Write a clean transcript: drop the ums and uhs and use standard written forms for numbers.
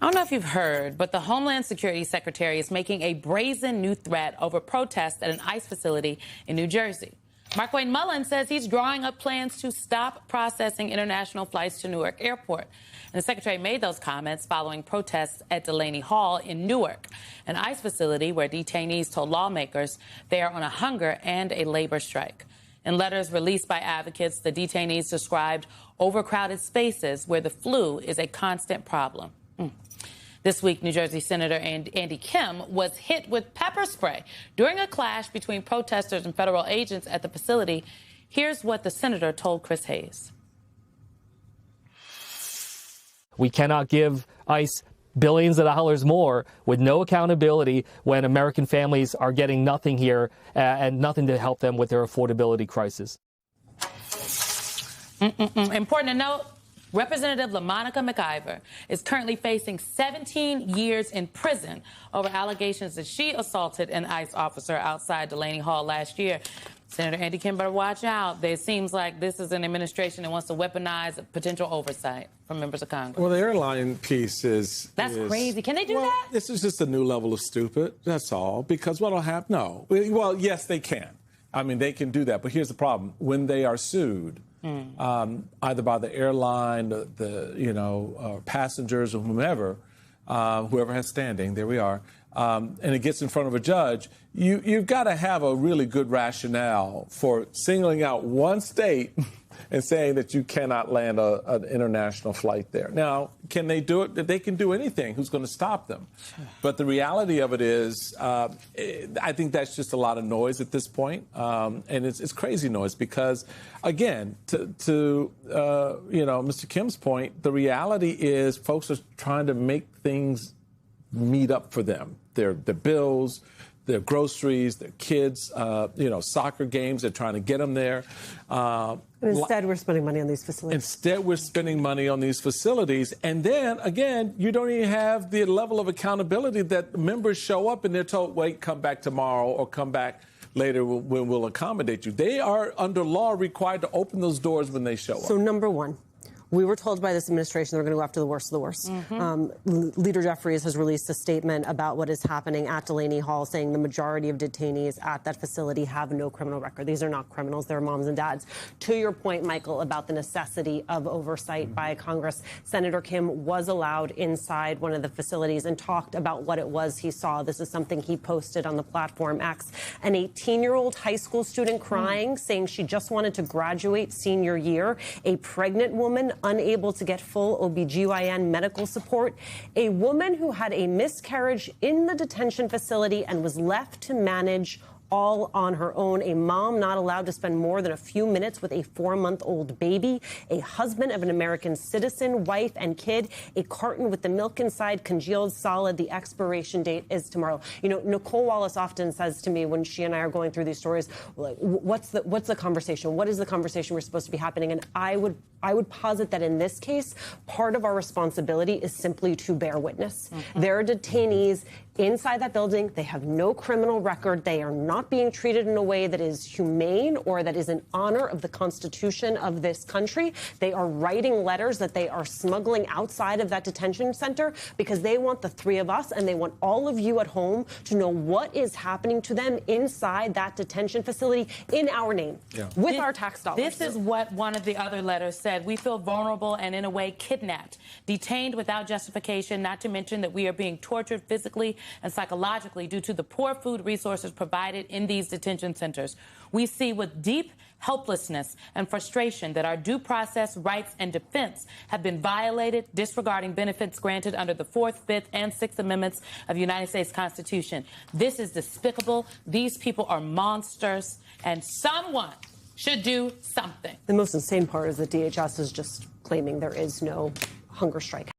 I don't know if you've heard, but the Homeland Security Secretary is making a brazen new threat over protests at an ICE facility in New Jersey. Markwayne Mullin says he's drawing up plans to stop processing international flights to Newark Airport. And the secretary made those comments following protests at Delaney Hall in Newark, an ICE facility where detainees told lawmakers they are on a hunger and a labor strike. In letters released by advocates, the detainees described overcrowded spaces where the flu is a constant problem. This week, New Jersey Senator Andy Kim was hit with pepper spray during a clash between protesters and federal agents at the facility. Here's what the senator told Chris Hayes. We cannot give ICE billions of dollars more with no accountability when American families are getting nothing here and nothing to help them with their affordability crisis. Important to note, Representative LaMonica McIver is currently facing 17 years in prison over allegations that she assaulted an ICE officer outside Delaney Hall last year. Senator Andy Kim better watch out. It seems like this is an administration that wants to weaponize potential oversight from members of Congress. Well, the airline piece is... That's crazy. Can they do that? This is just a new level of stupid. That's all. Because what'll happen? No. Well, yes, they can. I mean, they can do that. But here's the problem. When they are sued... either by the airline, passengers or whomever, whoever has standing, there we are, and it gets in front of a judge, you've got to have a really good rationale for singling out one state and saying that you cannot land an international flight there. Now, can they do it? They can do anything. Who's going to stop them? But the reality of it is, I think that's just a lot of noise at this point. And it's crazy noise because, again, to Mr. Kim's point, the reality is folks are trying to make things meet up for them. Their bills, their groceries, their kids, soccer games. They're trying to get them there. Instead, we're spending money on these facilities. Instead, we're spending money on these facilities. And then, again, you don't even have the level of accountability that members show up and they're told, wait, come back tomorrow or come back later when we'll accommodate you. They are, under law, required to open those doors when they show up. So, number one, we were told by this administration they're going to go after the worst of the worst. Leader Jeffries has released a statement about what is happening at Delaney Hall, saying the majority of detainees at that facility have no criminal record. These are not criminals. They're moms and dads. To your point, Michael, about the necessity of oversight by Congress, Senator Kim was allowed inside one of the facilities and talked about what it was he saw. This is something he posted on the platform X. An 18-year-old high school student crying, saying she just wanted to graduate senior year. A pregnant woman unable to get full OBGYN medical support, a woman who had a miscarriage in the detention facility and was left to manage all on her own, a mom not allowed to spend more than a few minutes with a 4-month-old baby, a husband of an American citizen, wife and kid, a carton with the milk inside congealed solid. The expiration date is tomorrow. You know, Nicole Wallace often says to me when she and I are going through these stories, like, what's the conversation? What is the conversation we're supposed to be happening? And I would posit that in this case, part of our responsibility is simply to bear witness. There are detainees inside that building. They have no criminal record. They are not being treated in a way that is humane or that is in honor of the Constitution of this country. They are writing letters that they are smuggling outside of that detention center because they want the three of us and they want all of you at home to know what is happening to them inside that detention facility in our name, with our tax dollars. This is what one of the other letters said. We feel vulnerable and, in a way, kidnapped, detained without justification, not to mention that we are being tortured physically and psychologically due to the poor food resources provided in these detention centers. We see with deep helplessness and frustration that our due process rights and defense have been violated, disregarding benefits granted under the 4th, 5th, and 6th Amendments of the United States Constitution. This is despicable. These people are monsters, and someone should do something. The most insane part is that DHS is just claiming there is no hunger strike.